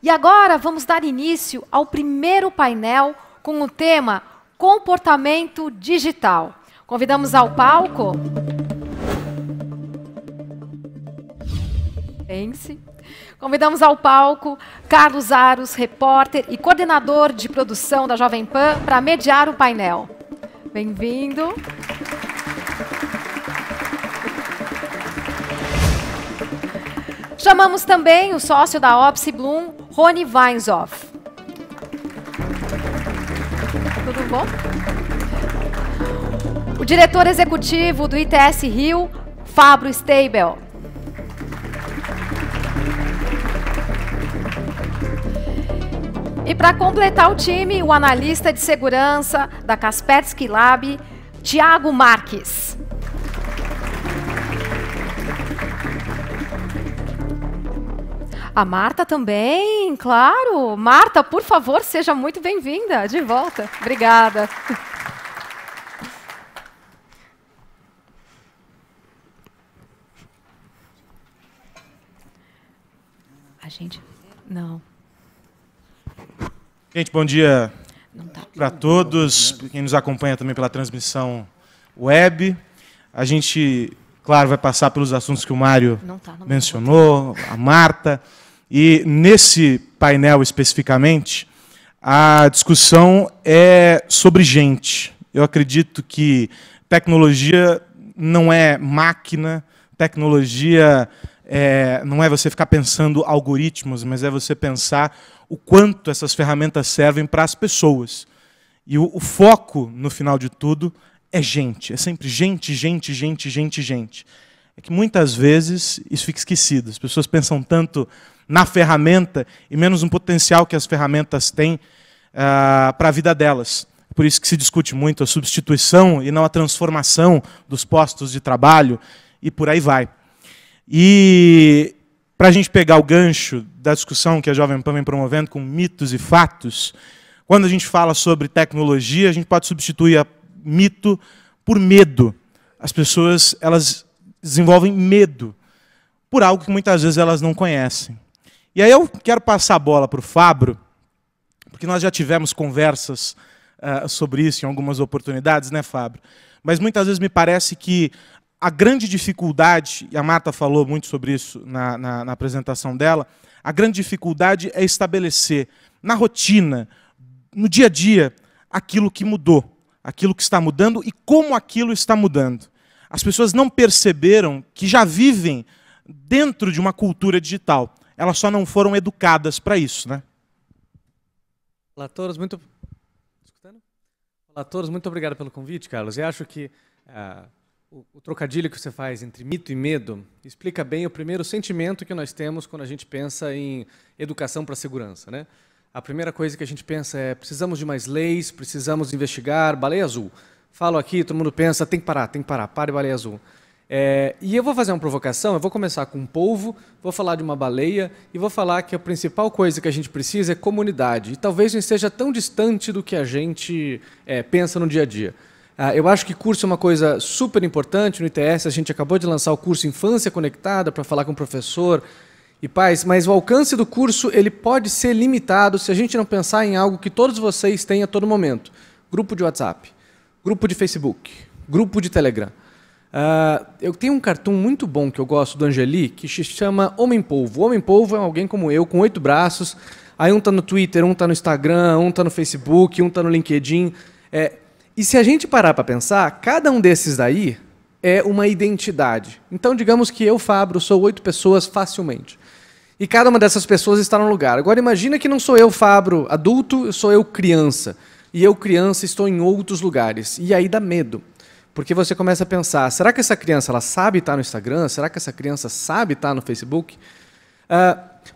E agora vamos dar início ao primeiro painel com o tema Comportamento Digital. Convidamos ao palco... Convidamos ao palco Carlos Aros, repórter e coordenador de produção da Jovem Pan, para mediar o painel. Bem-vindo. Chamamos também o sócio da Opsi Bloom, Rony Weinshoff. Tudo bom? O diretor executivo do ITS Rio, Fábio Steibel. E para completar o time, o analista de segurança da Kaspersky Lab, Thiago Marques. A Marta também, claro. Marta, por favor, seja muito bem-vinda. De volta. Obrigada. A gente... Não. Gente, bom dia para todos, quem nos acompanha também pela transmissão web. A gente, claro, vai passar pelos assuntos que o Mário mencionou, a Marta. E nesse painel especificamente, a discussão é sobre gente. Eu acredito que tecnologia não é máquina, tecnologia não é você ficar pensando algoritmos, mas é você pensar o quanto essas ferramentas servem para as pessoas. E o foco, no final de tudo, é gente. É sempre gente, gente, gente, gente, gente. É que muitas vezes isso fica esquecido. As pessoas pensam tanto na ferramenta e menos no potencial que as ferramentas têm para a vida delas. Por isso que se discute muito a substituição e não a transformação dos postos de trabalho e por aí vai. E para a gente pegar o gancho da discussão que a Jovem Pan vem promovendo com mitos e fatos, quando a gente fala sobre tecnologia, a gente pode substituir mito por medo. As pessoas elas desenvolvem medo por algo que muitas vezes elas não conhecem. E aí eu quero passar a bola para o Fábio, porque nós já tivemos conversas sobre isso em algumas oportunidades, né, Fábio? Mas muitas vezes me parece que a grande dificuldade, e a Marta falou muito sobre isso na apresentação dela, a grande dificuldade é estabelecer na rotina, no dia a dia, aquilo que mudou, aquilo que está mudando e como aquilo está mudando. As pessoas não perceberam que já vivem dentro de uma cultura digital. Elas só não foram educadas para isso, né? Olá a todos, muito obrigado pelo convite, Carlos. E acho que o trocadilho que você faz entre mito e medo explica bem o primeiro sentimento que nós temos quando a gente pensa em educação para a segurança, né? A primeira coisa que a gente pensa é precisamos de mais leis, precisamos investigar, baleia azul. Falo aqui, todo mundo pensa, tem que parar, pare baleia azul. E eu vou fazer uma provocação, eu vou começar com um polvo, vou falar de uma baleia e vou falar que a principal coisa que a gente precisa é comunidade. E talvez não esteja tão distante do que a gente pensa no dia a dia. Eu acho que curso é uma coisa super importante no ITS, a gente acabou de lançar o curso Infância Conectada para falar com o professor e pais, mas o alcance do curso ele pode ser limitado se a gente não pensar em algo que todos vocês têm a todo momento. Grupo de WhatsApp, grupo de Facebook, grupo de Telegram. Eu tenho um cartoon muito bom que eu gosto do Angeli, que se chama Homem-Polvo. O Homem-Polvo é alguém como eu, com 8 braços, aí um está no Twitter, um está no Instagram, um está no Facebook, um está no LinkedIn. E se a gente parar para pensar, cada um desses daí é uma identidade. Então, digamos que eu, Fábio, sou 8 pessoas facilmente. E cada uma dessas pessoas está num lugar. Agora, imagina que não sou eu, Fábio, adulto, sou eu, criança. E eu, criança, estou em outros lugares. E aí dá medo. Porque você começa a pensar, será que essa criança ela sabe estar no Instagram? Será que essa criança sabe estar no Facebook?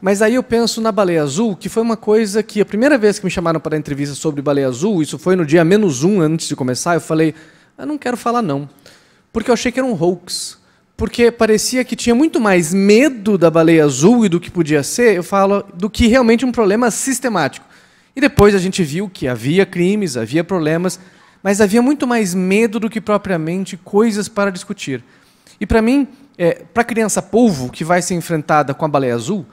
Mas aí eu penso na baleia azul, que foi uma coisa que a primeira vez que me chamaram para a entrevista sobre baleia azul, isso foi no dia -1 antes de começar, eu falei, eu não quero falar não. Porque eu achei que era um hoax. Porque parecia que tinha muito mais medo da baleia azul e do que podia ser, eu falo, do que realmente um problema sistemático. E depois a gente viu que havia crimes, havia problemas, mas havia muito mais medo do que propriamente coisas para discutir. E para mim, para a criança polvo que vai ser enfrentada com a baleia azul,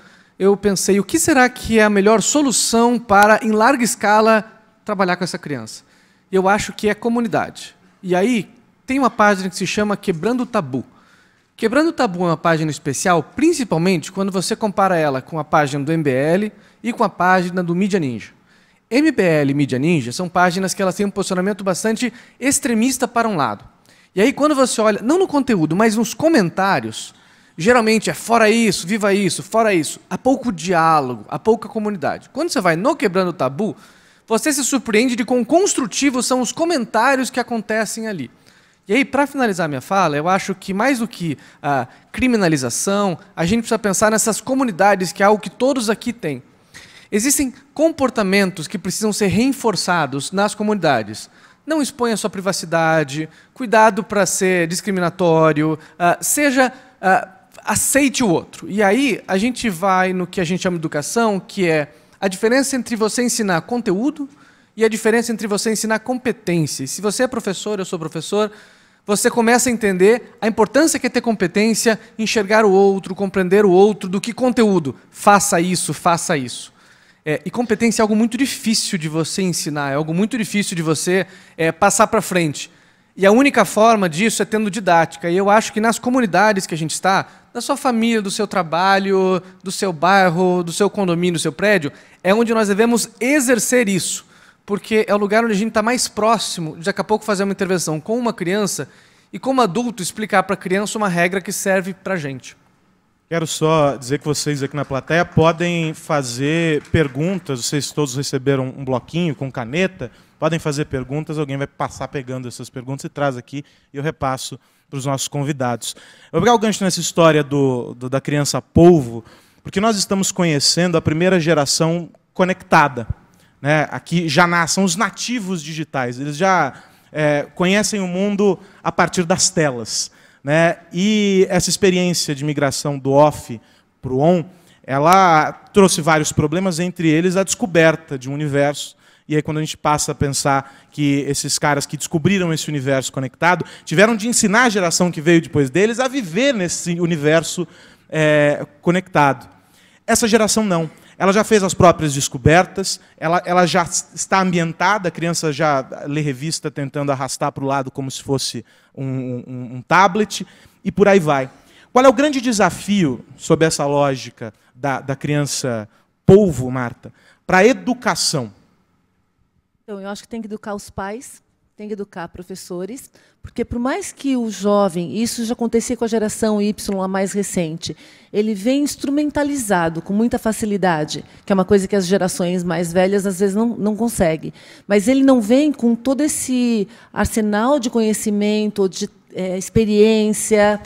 eu pensei, o que será que é a melhor solução para, em larga escala, trabalhar com essa criança? Eu acho que é comunidade. E aí, tem uma página que se chama Quebrando o Tabu. Quebrando o Tabu é uma página especial, principalmente quando você compara ela com a página do MBL e com a página do Mídia Ninja. MBL e Mídia Ninja são páginas que elas têm um posicionamento bastante extremista para um lado. E aí, quando você olha, não no conteúdo, mas nos comentários, geralmente é fora isso, viva isso, fora isso. Há pouco diálogo, há pouca comunidade. Quando você vai no Quebrando o Tabu, você se surpreende de quão construtivos são os comentários que acontecem ali. E aí, para finalizar minha fala, eu acho que mais do que a criminalização, a gente precisa pensar nessas comunidades, que é algo que todos aqui têm. Existem comportamentos que precisam ser reforçados nas comunidades. Não exponha a sua privacidade, cuidado para ser discriminatório, aceite o outro. E aí, a gente vai no que a gente chama de educação, que é a diferença entre você ensinar conteúdo e a diferença entre você ensinar competência. E se você é professor, eu sou professor, você começa a entender a importância que é ter competência, enxergar o outro, compreender o outro, do que conteúdo. Faça isso, faça isso. E competência é algo muito difícil de você ensinar, é algo muito difícil de você passar para frente. E a única forma disso é tendo didática. E eu acho que nas comunidades que a gente está, da sua família, do seu trabalho, do seu bairro, do seu condomínio, do seu prédio, é onde nós devemos exercer isso. Porque é o lugar onde a gente está mais próximo de daqui a pouco fazer uma intervenção com uma criança e, como adulto, explicar para a criança uma regra que serve para a gente. Quero só dizer que vocês aqui na plateia podem fazer perguntas, vocês todos receberam um bloquinho com caneta, podem fazer perguntas, alguém vai passar pegando essas perguntas e traz aqui e eu repasso para os nossos convidados. Eu vou pegar o gancho nessa história da criança polvo, porque nós estamos conhecendo a primeira geração conectada. Né? Aqui já são os nativos digitais, eles já conhecem o mundo a partir das telas. Né? E essa experiência de migração do off para o on, ela trouxe vários problemas, entre eles a descoberta de um universo. E aí, quando a gente passa a pensar que esses caras que descobriram esse universo conectado tiveram de ensinar a geração que veio depois deles a viver nesse universo conectado. Essa geração não. Ela já fez as próprias descobertas, ela já está ambientada, a criança já lê revista tentando arrastar para o lado como se fosse um tablet, e por aí vai. Qual é o grande desafio, sob essa lógica da criança polvo, Marta, para a educação? Então, eu acho que tem que educar os pais, tem que educar professores, porque por mais que o jovem, isso já acontecia com a geração Y, a mais recente, ele vem instrumentalizado com muita facilidade, que é uma coisa que as gerações mais velhas às vezes não conseguem. Mas ele não vem com todo esse arsenal de conhecimento, de experiência.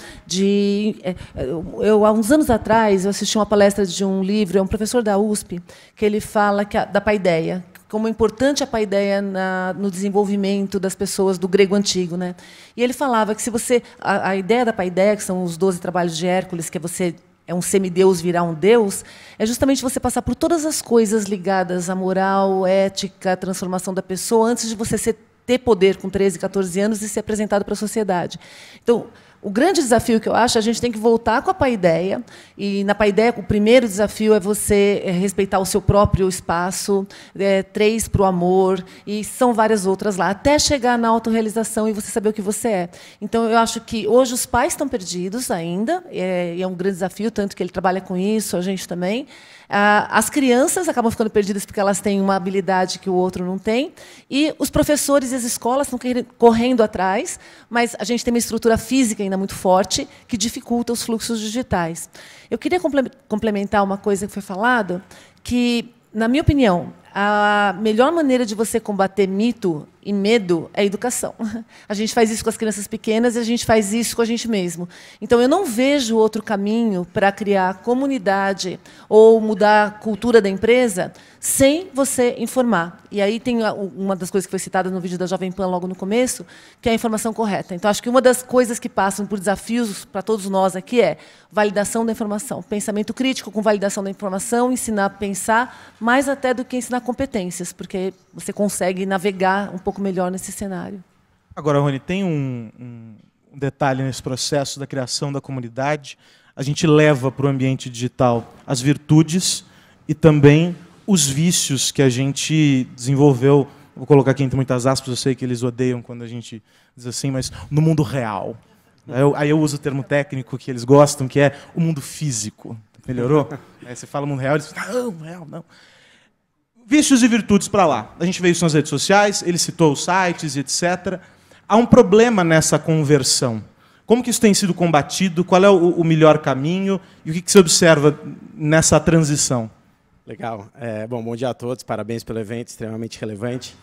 Há uns anos atrás, eu assisti uma palestra de um livro, é um professor da USP, que ele fala da paideia, como é importante a paideia no desenvolvimento das pessoas do grego antigo. Né? E ele falava que se você... A ideia da paideia, que são os 12 trabalhos de Hércules, que você é um semideus virar um deus, é justamente você passar por todas as coisas ligadas à moral, ética, à transformação da pessoa, antes de você ter poder com 13, 14 anos e ser apresentado para a sociedade. Então, o grande desafio que eu acho, a gente tem que voltar com a paideia, e na paideia o primeiro desafio é você respeitar o seu próprio espaço, 3 para o amor, e são várias outras lá, até chegar na autorrealização e você saber o que você é. Então, eu acho que hoje os pais estão perdidos ainda, e é um grande desafio, tanto que ele trabalha com isso, a gente também. As crianças acabam ficando perdidas porque elas têm uma habilidade que o outro não tem, e os professores e as escolas estão correndo atrás, mas a gente tem uma estrutura física ainda muito forte que dificulta os fluxos digitais. Eu queria complementar uma coisa que foi falada, que, na minha opinião, a melhor maneira de você combater mito e medo é a educação. A gente faz isso com as crianças pequenas e a gente faz isso com a gente mesmo. Então, eu não vejo outro caminho para criar comunidade ou mudar a cultura da empresa sem você informar. E aí tem uma das coisas que foi citada no vídeo da Jovem Pan logo no começo, que é a informação correta. Então, acho que uma das coisas que passam por desafios para todos nós aqui é validação da informação. Pensamento crítico com validação da informação, ensinar a pensar, mais até do que ensinar competências, porque você consegue navegar um pouco melhor nesse cenário. Agora, Rony, tem um detalhe nesse processo da criação da comunidade. a gente leva para o ambiente digital as virtudes e também os vícios que a gente desenvolveu. Vou colocar aqui entre muitas aspas, eu sei que eles odeiam quando a gente diz assim, mas no mundo real. Aí eu uso o termo técnico que eles gostam, que é o mundo físico. Melhorou? Aí você fala mundo real, eles falam, não, real, não. Vícios e virtudes para lá. A gente vê isso nas redes sociais, ele citou os sites, etc. Há um problema nessa conversão. Como que isso tem sido combatido? Qual é o melhor caminho? E o que você observa nessa transição? Legal. Bom dia a todos. Parabéns pelo evento, extremamente relevante.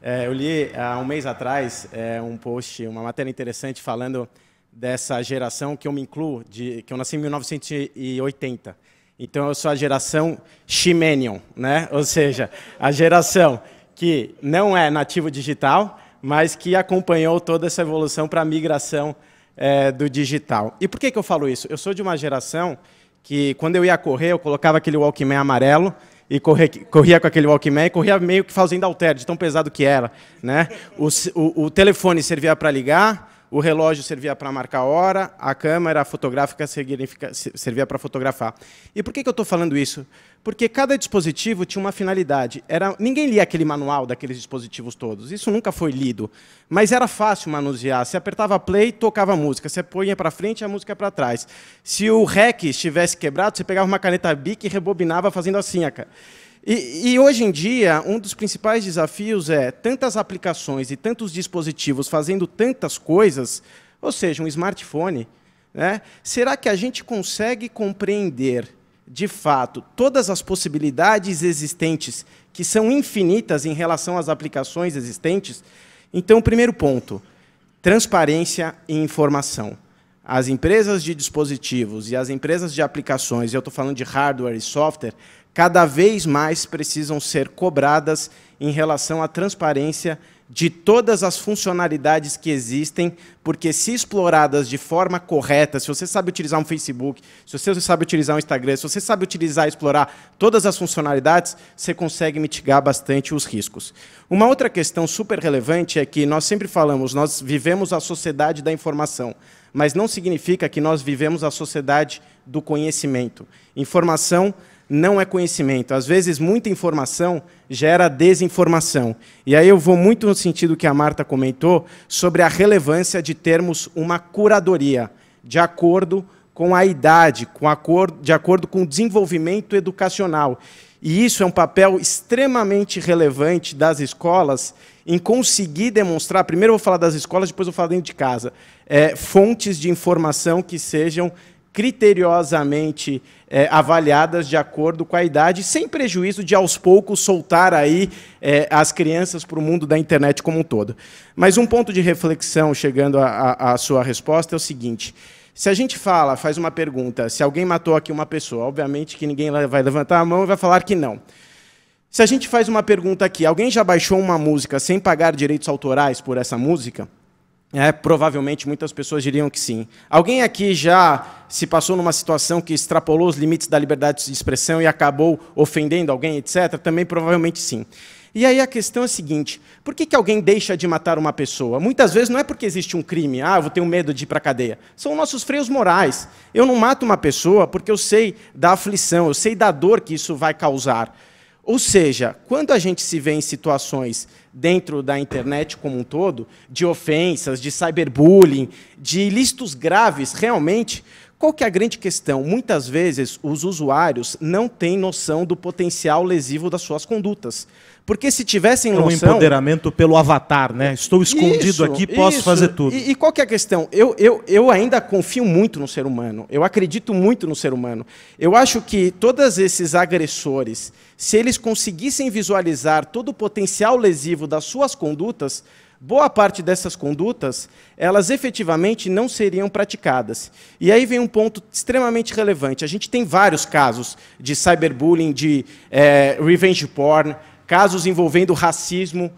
Eu li há um mês atrás um post, uma matéria interessante falando dessa geração que eu me incluo, que eu nasci em 1980. Então, eu sou a geração Ximenion, né? Ou seja, a geração que não é nativo digital, mas que acompanhou toda essa evolução para a migração do digital. E por que eu falo isso? Eu sou de uma geração que, quando eu ia correr, eu colocava aquele Walkman amarelo e corria com aquele Walkman e corria meio que fazendo halter, de tão pesado que era, né? O telefone servia para ligar, o relógio servia para marcar a hora, a câmera fotográfica servia para fotografar. E por que eu estou falando isso? Porque cada dispositivo tinha uma finalidade. Ninguém lia aquele manual daqueles dispositivos todos. Isso nunca foi lido. Mas era fácil manusear. Você apertava play, tocava a música. Você punha para frente, a música para trás. Se o REC estivesse quebrado, você pegava uma caneta Bic e rebobinava fazendo assim, cara. E hoje em dia, um dos principais desafios é tantas aplicações e tantos dispositivos fazendo tantas coisas, ou seja, um smartphone, né? Será que a gente consegue compreender, de fato, todas as possibilidades existentes, que são infinitas em relação às aplicações existentes? Então, primeiro ponto, transparência e informação. As empresas de dispositivos e as empresas de aplicações, e eu estou falando de hardware e software, cada vez mais precisam ser cobradas em relação à transparência de todas as funcionalidades que existem, porque se exploradas de forma correta, se você sabe utilizar um Facebook, se você sabe utilizar um Instagram, se você sabe utilizar e explorar todas as funcionalidades, você consegue mitigar bastante os riscos. Uma outra questão super relevante é que nós sempre falamos, nós vivemos a sociedade da informação, mas não significa que nós vivemos a sociedade do conhecimento. Informação não é conhecimento. Às vezes, muita informação gera desinformação. E aí eu vou muito no sentido que a Marta comentou sobre a relevância de termos uma curadoria, de acordo com a idade, de acordo com o desenvolvimento educacional. E isso é um papel extremamente relevante das escolas em conseguir demonstrar, primeiro eu vou falar das escolas, depois eu vou falar dentro de casa, fontes de informação que sejam criteriosamente avaliadas de acordo com a idade, sem prejuízo de, aos poucos, soltar aí as crianças para o mundo da internet como um todo. Mas um ponto de reflexão, chegando à sua resposta, é o seguinte. Se a gente faz uma pergunta, se alguém matou aqui uma pessoa, obviamente que ninguém vai levantar a mão e vai falar que não. Se a gente faz uma pergunta aqui, alguém já baixou uma música sem pagar direitos autorais por essa música? Provavelmente muitas pessoas diriam que sim. Alguém aqui já se passou numa situação que extrapolou os limites da liberdade de expressão e acabou ofendendo alguém, etc.? Também provavelmente sim. E aí a questão é a seguinte, por que alguém deixa de matar uma pessoa? Muitas vezes não é porque existe um crime, eu vou ter medo de ir para a cadeia. São nossos freios morais. Eu não mato uma pessoa porque eu sei da aflição, eu sei da dor que isso vai causar. Ou seja, quando a gente se vê em situações dentro da internet como um todo, de ofensas, de cyberbullying, de ilícitos graves, realmente, qual que é a grande questão? Muitas vezes, os usuários não têm noção do potencial lesivo das suas condutas. Porque se tivessem noção... É um empoderamento pelo avatar, né? Estou escondido aqui, posso fazer tudo. E qual que é a questão? Eu ainda confio muito no ser humano. Eu acredito muito no ser humano. Eu acho que todos esses agressores, se eles conseguissem visualizar todo o potencial lesivo das suas condutas, boa parte dessas condutas, elas efetivamente não seriam praticadas. E aí vem um ponto extremamente relevante. A gente tem vários casos de cyberbullying, de revenge porn, casos envolvendo racismo,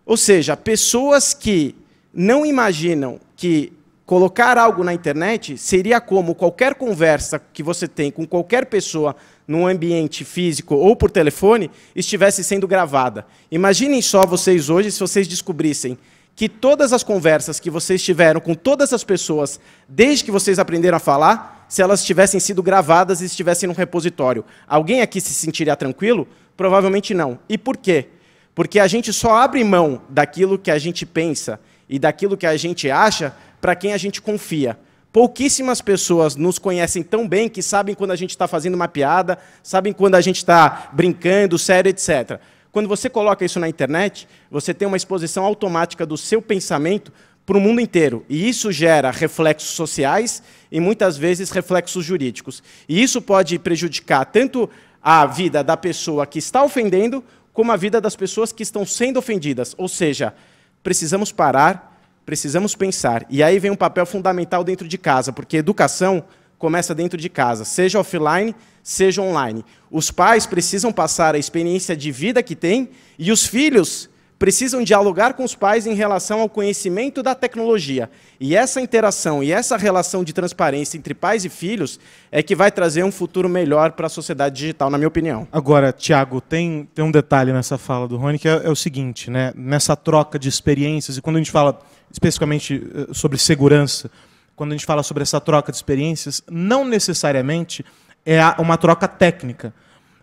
ou seja, pessoas que não imaginam que colocar algo na internet seria como qualquer conversa que você tem com qualquer pessoa num ambiente físico ou por telefone estivesse sendo gravada. Imaginem só vocês hoje se vocês descobrissem que todas as conversas que vocês tiveram com todas as pessoas desde que vocês aprenderam a falar se elas tivessem sido gravadas e estivessem no repositório. Alguém aqui se sentiria tranquilo? Provavelmente não. E por quê? Porque a gente só abre mão daquilo que a gente pensa e daquilo que a gente acha para quem a gente confia. Pouquíssimas pessoas nos conhecem tão bem que sabem quando a gente está fazendo uma piada, sabem quando a gente está brincando, sério, etc. Quando você coloca isso na internet, você tem uma exposição automática do seu pensamento para o mundo inteiro. E isso gera reflexos sociais e, muitas vezes, reflexos jurídicos. E isso pode prejudicar tanto a vida da pessoa que está ofendendo, como a vida das pessoas que estão sendo ofendidas. Ou seja, precisamos parar, precisamos pensar. E aí vem um papel fundamental dentro de casa, porque educação começa dentro de casa, seja offline, seja online. Os pais precisam passar a experiência de vida que têm e os filhos precisam dialogar com os pais em relação ao conhecimento da tecnologia. E essa interação e essa relação de transparência entre pais e filhos é que vai trazer um futuro melhor para a sociedade digital, na minha opinião. Agora, Tiago, tem um detalhe nessa fala do Rony, que é o seguinte, né? Nessa troca de experiências, e quando a gente fala especificamente sobre segurança, quando a gente fala sobre essa troca de experiências, não necessariamente é uma troca técnica,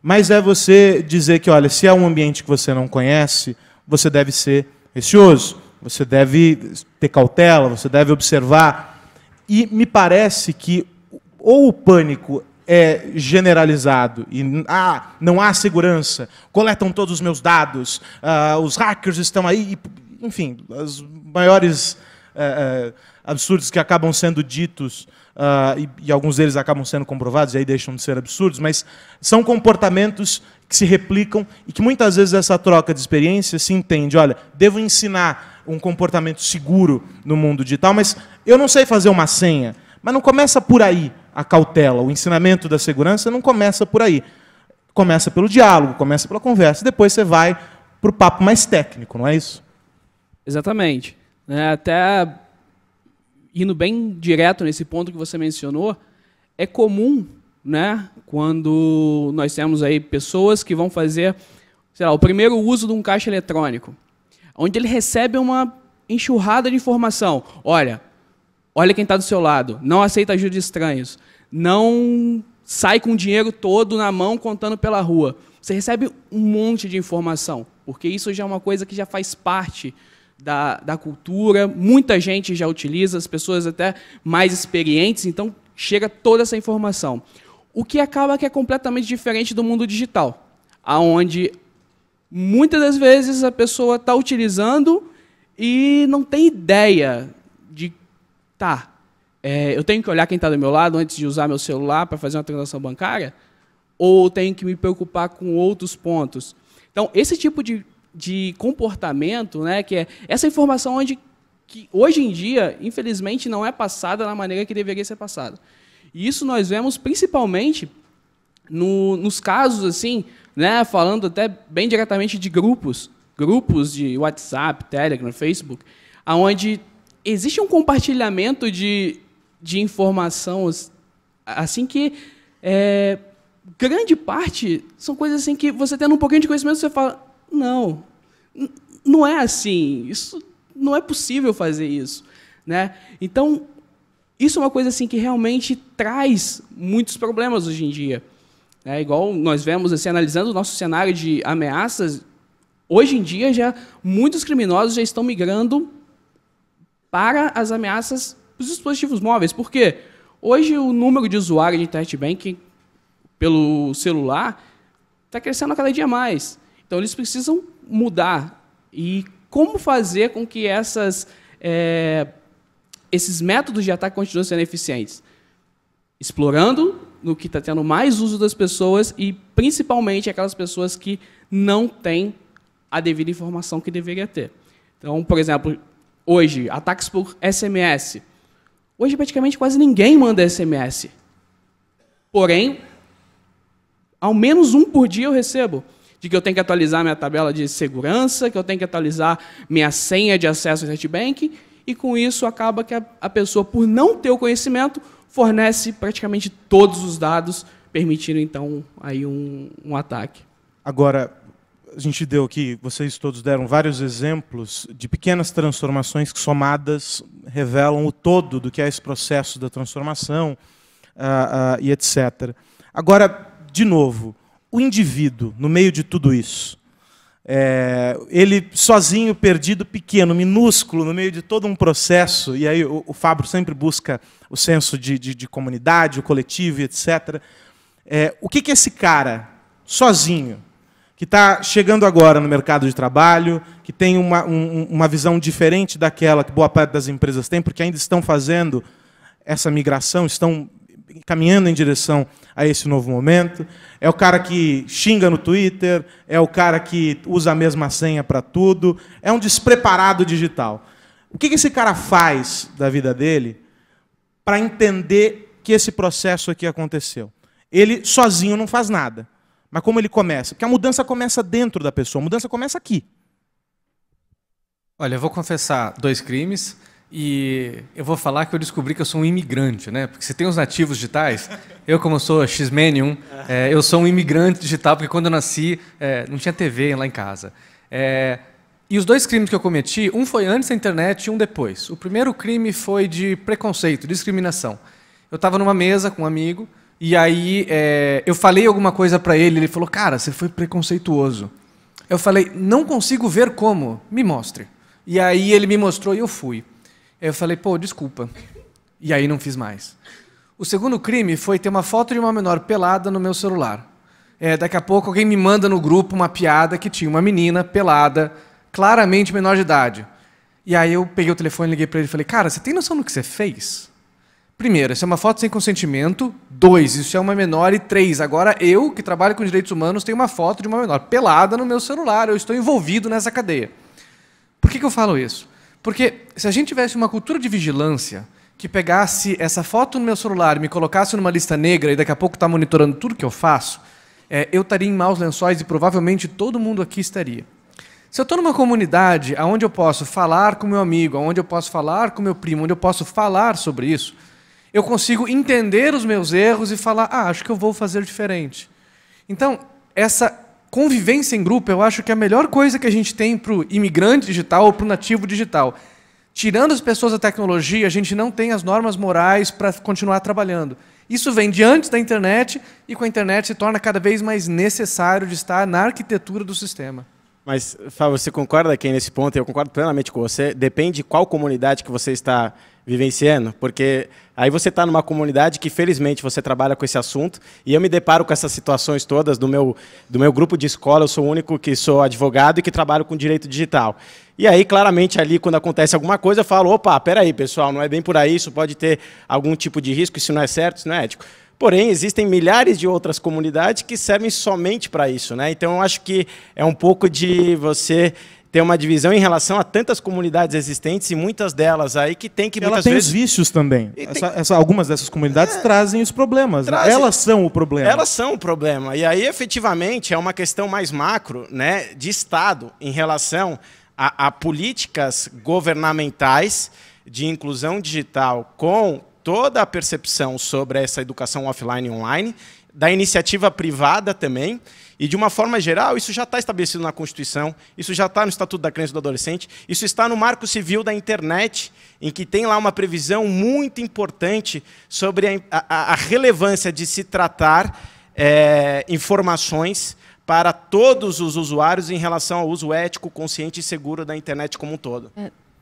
mas é você dizer que, olha, se é um ambiente que você não conhece, você deve ser receoso, você deve ter cautela, você deve observar. E me parece que ou o pânico é generalizado e não há segurança, coletam todos os meus dados, os hackers estão aí, enfim, os maiores absurdos que acabam sendo ditos, e alguns deles acabam sendo comprovados, e aí deixam de ser absurdos, mas são comportamentos que se replicam e que muitas vezes essa troca de experiência se entende, olha, devo ensinar um comportamento seguro no mundo digital, mas eu não sei fazer uma senha. Mas não começa por aí a cautela, o ensinamento da segurança não começa por aí. Começa pelo diálogo, começa pela conversa, depois você vai para o papo mais técnico, não é isso? Exatamente. Até indo bem direto nesse ponto que você mencionou, é comum, né, quando nós temos aí pessoas que vão fazer, sei lá, o primeiro uso de um caixa eletrônico, onde ele recebe uma enxurrada de informação. Olha quem está do seu lado, não aceita ajuda de estranhos, não sai com o dinheiro todo na mão contando pela rua. Você recebe um monte de informação, porque isso já é uma coisa que já faz parte da cultura, muita gente já utiliza, as pessoas até mais experientes, então chega toda essa informação. O que acaba que é completamente diferente do mundo digital, onde muitas das vezes a pessoa está utilizando e não tem ideia de, eu tenho que olhar quem está do meu lado antes de usar meu celular para fazer uma transação bancária, ou tenho que me preocupar com outros pontos. Então, esse tipo de comportamento, né, que é essa informação que hoje em dia, infelizmente, não é passada da maneira que deveria ser passada. E isso nós vemos principalmente nos casos, assim, né, falando até bem diretamente de grupos de WhatsApp, Telegram, Facebook, onde existe um compartilhamento de informação assim que grande parte são coisas assim que você tendo um pouquinho de conhecimento, você fala, não é assim, isso não é possível fazer isso, né? Então, isso é uma coisa assim que realmente traz muitos problemas hoje em dia. Igual nós vemos, assim, analisando o nosso cenário de ameaças, hoje em dia já muitos criminosos já estão migrando para as ameaças dos dispositivos móveis. Por quê? Hoje o número de usuários de internet banking pelo celular está crescendo a cada dia mais. Então, eles precisam mudar. E como fazer com que esses métodos de ataque continuem sendo eficientes? Explorando no que está tendo mais uso das pessoas e, principalmente, aquelas pessoas que não têm a devida informação que deveria ter. Então, por exemplo, hoje, ataques por SMS. Hoje, praticamente, quase ninguém manda SMS. Porém, ao menos um por dia eu recebo. De que eu tenho que atualizar minha tabela de segurança, que eu tenho que atualizar minha senha de acesso ao internet banking, e com isso acaba que a pessoa, por não ter o conhecimento, fornece praticamente todos os dados, permitindo então aí um ataque. Agora, a gente deu aqui, vocês todos deram vários exemplos de pequenas transformações que somadas revelam o todo do que é esse processo da transformação, e etc. Agora, de novo, o indivíduo, no meio de tudo isso, ele sozinho, perdido, pequeno, minúsculo, no meio de todo um processo, e aí o Fabro sempre busca o senso de comunidade, o coletivo, etc. O que esse cara, sozinho, que está chegando agora no mercado de trabalho, que tem uma visão diferente daquela que boa parte das empresas tem, porque ainda estão fazendo essa migração, estão caminhando em direção a esse novo momento. É o cara que xinga no Twitter, é o cara que usa a mesma senha para tudo, é um despreparado digital. O que esse cara faz da vida dele para entender que esse processo aqui aconteceu? Ele sozinho não faz nada. Mas como ele começa? Porque a mudança começa dentro da pessoa, a mudança começa aqui. Olha, eu vou confessar 2 crimes e eu vou falar que eu descobri que eu sou um imigrante, né? Porque se tem os nativos digitais, eu como sou X-Menium, eu sou um imigrante digital, porque quando eu nasci não tinha TV lá em casa. E os 2 crimes que eu cometi, um foi antes da internet e um depois. O primeiro crime foi de preconceito, discriminação. Eu estava numa mesa com um amigo, e aí eu falei alguma coisa para ele, ele falou, cara, você foi preconceituoso. Eu falei, não consigo ver como, me mostre. E aí ele me mostrou e eu fui. Eu falei, pô, desculpa. E aí não fiz mais. O segundo crime foi ter uma foto de uma menor pelada no meu celular. Daqui a pouco alguém me manda no grupo uma piada que tinha uma menina pelada, claramente menor de idade. E aí eu peguei o telefone, liguei para ele e falei, cara, você tem noção do que você fez? Primeiro, isso é uma foto sem consentimento. 2, isso é uma menor. E 3, agora eu, que trabalho com direitos humanos, tenho uma foto de uma menor pelada no meu celular. Eu estou envolvido nessa cadeia. Por que eu falo isso? Porque se a gente tivesse uma cultura de vigilância que pegasse essa foto no meu celular e me colocasse numa lista negra e daqui a pouco está monitorando tudo que eu faço, eu estaria em maus lençóis e provavelmente todo mundo aqui estaria. Se eu estou numa comunidade onde eu posso falar com meu amigo, onde eu posso falar com meu primo, onde eu posso falar sobre isso, eu consigo entender os meus erros e falar, acho que eu vou fazer diferente. Então, essa convivência em grupo, eu acho que é a melhor coisa que a gente tem para o imigrante digital ou para o nativo digital. Tirando as pessoas da tecnologia, a gente não tem as normas morais para continuar trabalhando. Isso vem de antes da internet e com a internet se torna cada vez mais necessário de estar na arquitetura do sistema. Mas, Fábio, você concorda aqui nesse ponto? Eu concordo plenamente com você. Depende de qual comunidade que você está vivenciando, porque aí você está numa comunidade que, felizmente, você trabalha com esse assunto, e eu me deparo com essas situações todas do meu grupo de escola. Eu sou o único que sou advogado e que trabalho com direito digital. E aí, claramente, ali, quando acontece alguma coisa, eu falo, opa, peraí, pessoal, não é bem por aí, isso pode ter algum tipo de risco, isso não é certo, isso não é ético. Porém, existem milhares de outras comunidades que servem somente para isso, né? Então, eu acho que é um pouco de você ter uma divisão em relação a tantas comunidades existentes e muitas delas aí que tem que muitas vezes... Ela tem os vícios também. Algumas dessas comunidades trazem os problemas. Elas são o problema. Elas são o problema. E aí, efetivamente, é uma questão mais macro, né, de Estado em relação a políticas governamentais de inclusão digital com toda a percepção sobre essa educação offline e online, da iniciativa privada também, e de uma forma geral, isso já está estabelecido na Constituição, isso já está no Estatuto da Criança e do Adolescente, isso está no Marco Civil da Internet, em que tem lá uma previsão muito importante sobre a relevância de se tratar informações para todos os usuários em relação ao uso ético, consciente e seguro da internet como um todo.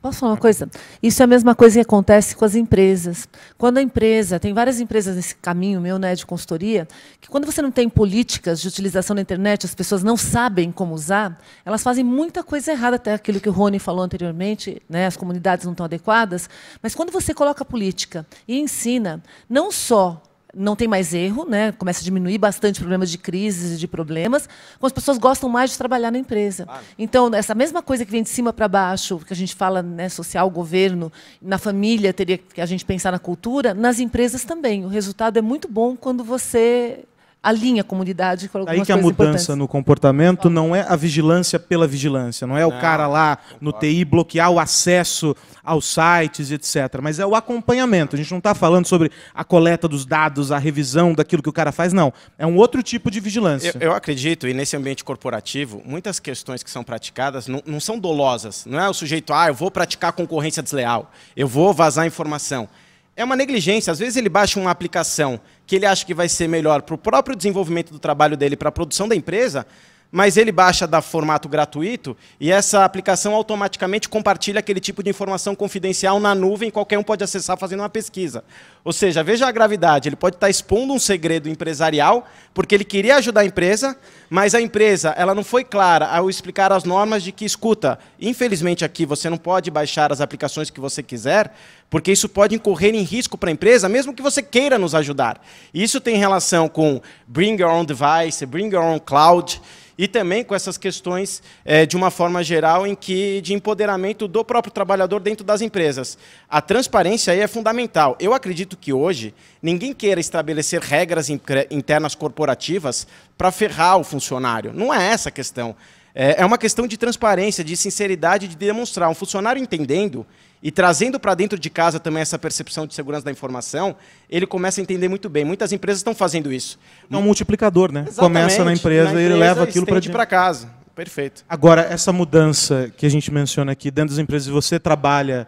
Posso falar uma coisa? Isso é a mesma coisa que acontece com as empresas. Quando a empresa, tem várias empresas nesse caminho meu, né, de consultoria, que quando você não tem políticas de utilização da internet, as pessoas não sabem como usar, elas fazem muita coisa errada, até aquilo que o Rony falou anteriormente, né, as comunidades não estão adequadas, mas quando você coloca política e ensina, não só não tem mais erro, né? Começa a diminuir bastante problemas de crises e de problemas, como as pessoas gostam mais de trabalhar na empresa. Então, essa mesma coisa que vem de cima para baixo, que a gente fala, né, social, governo, na família teria que a gente pensar na cultura, nas empresas também. O resultado é muito bom quando você alinha a comunidade com algumas coisas importantes. Aí que a mudança no comportamento não é a vigilância pela vigilância, não é o cara lá no TI bloquear o acesso aos sites, etc. Mas é o acompanhamento. A gente não está falando sobre a coleta dos dados, a revisão daquilo que o cara faz, não. É um outro tipo de vigilância. Eu acredito, e nesse ambiente corporativo, muitas questões que são praticadas não são dolosas. Não é o sujeito, eu vou praticar concorrência desleal, eu vou vazar informação. é uma negligência. Às vezes ele baixa uma aplicação que ele acha que vai ser melhor para o próprio desenvolvimento do trabalho dele, para a produção da empresa, mas ele baixa da formato gratuito e essa aplicação automaticamente compartilha aquele tipo de informação confidencial na nuvem, qualquer um pode acessar fazendo uma pesquisa. Ou seja, veja a gravidade, ele pode estar expondo um segredo empresarial, porque ele queria ajudar a empresa, mas a empresa ela não foi clara ao explicar as normas de que, escuta, infelizmente aqui você não pode baixar as aplicações que você quiser, porque isso pode incorrer em risco para a empresa, mesmo que você queira nos ajudar. Isso tem relação com Bring Your Own Device, Bring Your Own Cloud, e também com essas questões, de uma forma geral, de empoderamento do próprio trabalhador dentro das empresas. A transparência aí é fundamental. Eu acredito que hoje ninguém queira estabelecer regras internas corporativas para ferrar o funcionário. Não é essa a questão. É uma questão de transparência, de sinceridade, de demonstrar. Um funcionário entendendo e trazendo para dentro de casa também essa percepção de segurança da informação, ele começa a entender muito bem. Muitas empresas estão fazendo isso. É um multiplicador, né? Exatamente. Começa na empresa e ele leva aquilo para casa. Perfeito. Agora, essa mudança que a gente menciona aqui dentro das empresas, você trabalha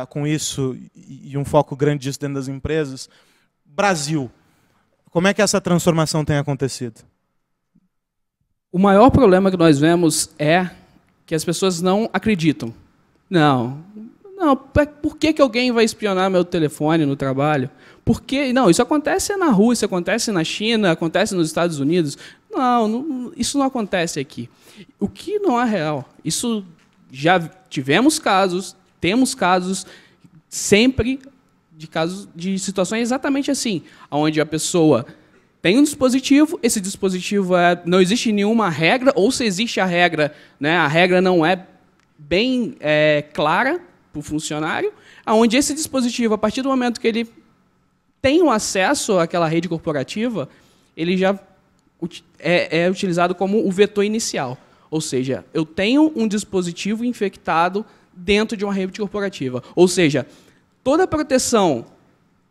com isso e um foco grande disso dentro das empresas. Brasil, como é que essa transformação tem acontecido? O maior problema que nós vemos é que as pessoas não acreditam. Não, por que alguém vai espionar meu telefone no trabalho? Por que? Não, isso acontece na Rússia, acontece na China, acontece nos Estados Unidos. Não, isso não acontece aqui. O que não é real? Isso já tivemos casos, temos casos sempre de situações exatamente assim, onde a pessoa tem um dispositivo, esse dispositivo não existe nenhuma regra, ou se existe a regra, né, a regra não é bem clara para o funcionário, onde esse dispositivo, a partir do momento que ele tem o acesso àquela rede corporativa, ele já é utilizado como o vetor inicial. Ou seja, eu tenho um dispositivo infectado dentro de uma rede corporativa. Ou seja, toda a proteção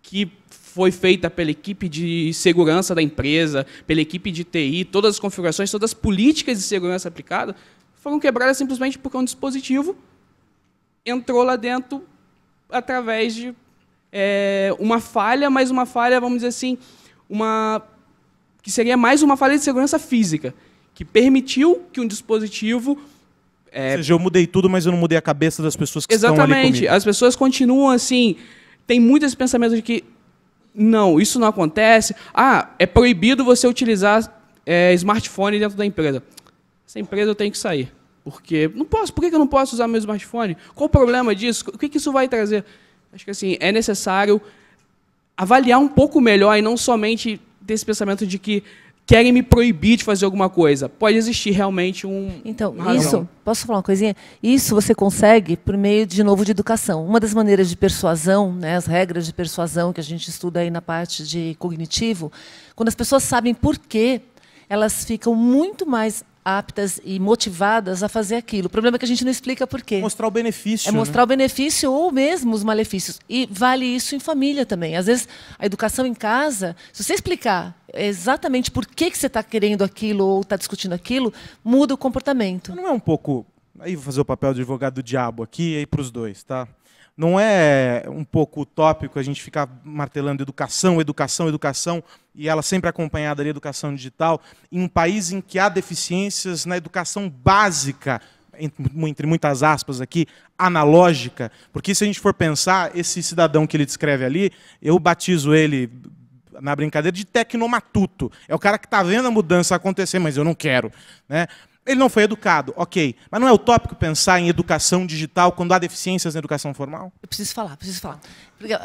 que foi feita pela equipe de segurança da empresa, pela equipe de TI, todas as configurações, todas as políticas de segurança aplicadas, foram quebradas simplesmente porque um dispositivo entrou lá dentro através de uma falha, mas uma falha, vamos dizer assim, que seria mais uma falha de segurança física, que permitiu que um dispositivo... Ou seja, eu mudei tudo, mas eu não mudei a cabeça das pessoas que estão ali comigo. Exatamente. As pessoas continuam assim... Tem muito esse pensamento de que não, isso não acontece. É proibido você utilizar smartphone dentro da empresa. Essa empresa eu tenho que sair. Porque não posso. Por que eu não posso usar meu smartphone? Qual o problema disso? O que isso vai trazer? Acho que assim, é necessário avaliar um pouco melhor e não somente desse pensamento de que querem me proibir de fazer alguma coisa. Pode existir realmente Então, isso, posso falar uma coisinha? Isso você consegue por meio, de novo, de educação. Uma das maneiras de persuasão, né, as regras de persuasão que a gente estuda aí na parte de cognitivo, quando as pessoas sabem por quê, elas ficam muito mais aptas e motivadas a fazer aquilo. O problema é que a gente não explica por quê. Mostrar o benefício. É mostrar o benefício ou mesmo os malefícios. E vale isso em família também. Às vezes, a educação em casa, se você explicar exatamente por que você está querendo aquilo ou está discutindo aquilo, muda o comportamento. Não é um pouco... Aí vou fazer o papel de advogado do diabo aqui e aí para os dois, tá? Não é um pouco utópico a gente ficar martelando educação, educação, educação, e ela sempre acompanhada de educação digital, em um país em que há deficiências na educação básica, entre muitas aspas aqui, analógica, porque se a gente for pensar, esse cidadão que ele descreve ali, eu batizo ele, na brincadeira, de tecnomatuto. É o cara que está vendo a mudança acontecer, mas eu não quero, né? Ele não foi educado, ok. Mas não é utópico pensar em educação digital quando há deficiências na educação formal? Eu preciso falar. Porque, eu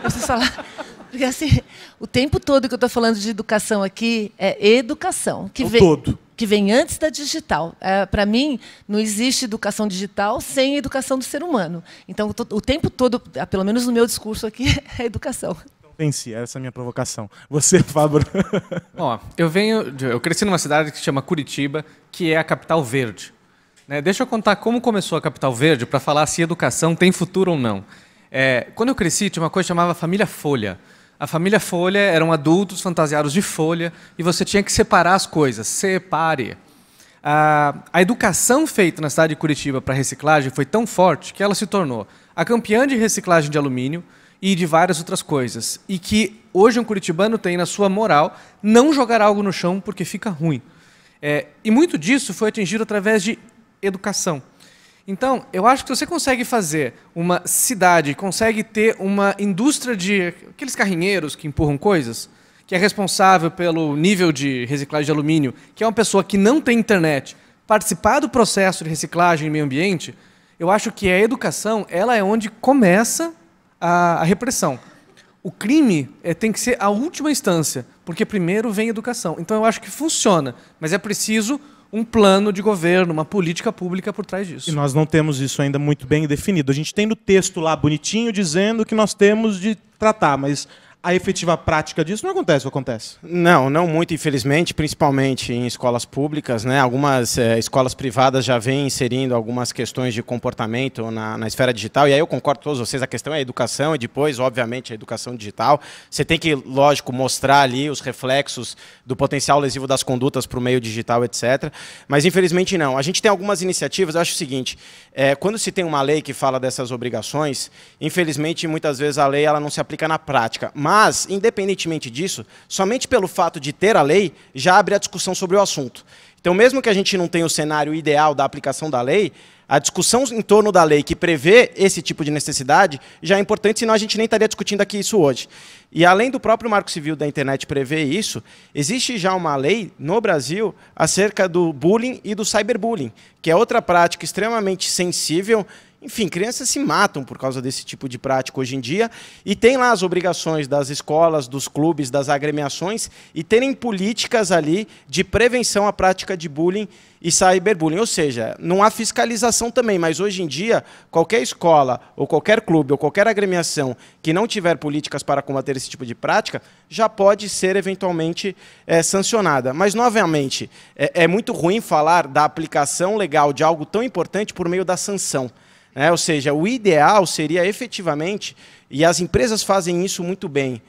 preciso falar. Porque, assim, o tempo todo que eu estou falando de educação aqui é educação. Que vem antes da digital. Para mim, não existe educação digital sem educação do ser humano. Então, o tempo todo, pelo menos no meu discurso aqui, é educação. Venci, essa é a minha provocação. Você, Fábio. Eu cresci numa cidade que se chama Curitiba, que é a capital verde. Deixa eu contar como começou a capital verde para falar se educação tem futuro ou não. Quando eu cresci, tinha uma coisa que chamava Família Folha. A Família Folha eram adultos fantasiados de folha e você tinha que separar as coisas. Separe. A educação feita na cidade de Curitiba para reciclagem foi tão forte que ela se tornou a campeã de reciclagem de alumínio e de várias outras coisas. E que hoje um curitibano tem na sua moral não jogar algo no chão porque fica ruim. E muito disso foi atingido através de educação. Então, eu acho que se você consegue fazer uma cidade, consegue ter uma indústria de aqueles carrinheiros que empurram coisas, que é responsável pelo nível de reciclagem de alumínio, que é uma pessoa que não tem internet, participar do processo de reciclagem e meio ambiente, eu acho que a educação ela é onde começa a repressão. O crime tem que ser a última instância, porque primeiro vem a educação. Então, eu acho que funciona, mas é preciso um plano de governo, uma política pública por trás disso. E nós não temos isso ainda muito bem definido. A gente tem no texto lá bonitinho dizendo que nós temos de tratar, mas a efetiva prática disso não acontece ou acontece? Não muito, infelizmente, principalmente em escolas públicas, né? Algumas escolas privadas já vêm inserindo algumas questões de comportamento na esfera digital, e aí eu concordo com todos vocês, a questão é a educação, e depois, obviamente, a educação digital. Você tem que, lógico, mostrar ali os reflexos do potencial lesivo das condutas para o meio digital, etc. Mas, infelizmente, não. A gente tem algumas iniciativas, eu acho o seguinte, quando se tem uma lei que fala dessas obrigações, infelizmente, muitas vezes a lei ela não se aplica na prática. Mas, independentemente disso, somente pelo fato de ter a lei, já abre a discussão sobre o assunto. Então, mesmo que a gente não tenha o cenário ideal da aplicação da lei, a discussão em torno da lei que prevê esse tipo de necessidade já é importante, senão a gente nem estaria discutindo aqui isso hoje. E além do próprio Marco Civil da Internet prever isso, existe já uma lei no Brasil acerca do bullying e do cyberbullying, que é outra prática extremamente sensível. Enfim, crianças se matam por causa desse tipo de prática hoje em dia, e tem lá as obrigações das escolas, dos clubes, das agremiações, e terem políticas ali de prevenção à prática de bullying e cyberbullying. Ou seja, não há fiscalização também, mas hoje em dia, qualquer escola, ou qualquer clube, ou qualquer agremiação que não tiver políticas para combater esse tipo de prática, já pode ser eventualmente sancionada. Mas, novamente, é muito ruim falar da aplicação legal de algo tão importante por meio da sanção. Ou seja, o ideal seria efetivamente, e as empresas fazem isso muito bem,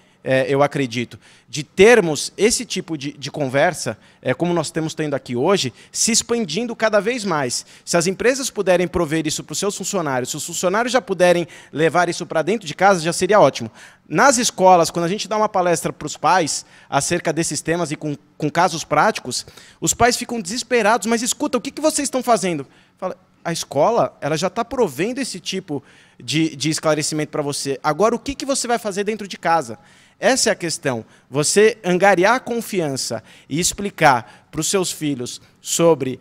eu acredito, de termos esse tipo de conversa, como nós estamos tendo aqui hoje, se expandindo cada vez mais. Se as empresas puderem prover isso para os seus funcionários, se os funcionários já puderem levar isso para dentro de casa, já seria ótimo. Nas escolas, quando a gente dá uma palestra para os pais acerca desses temas e com casos práticos, os pais ficam desesperados, mas escuta, o que vocês estão fazendo? Fala, a escola ela já está provendo esse tipo de esclarecimento para você. Agora, o que você vai fazer dentro de casa? Essa é a questão. Você angariar a confiança e explicar para os seus filhos sobre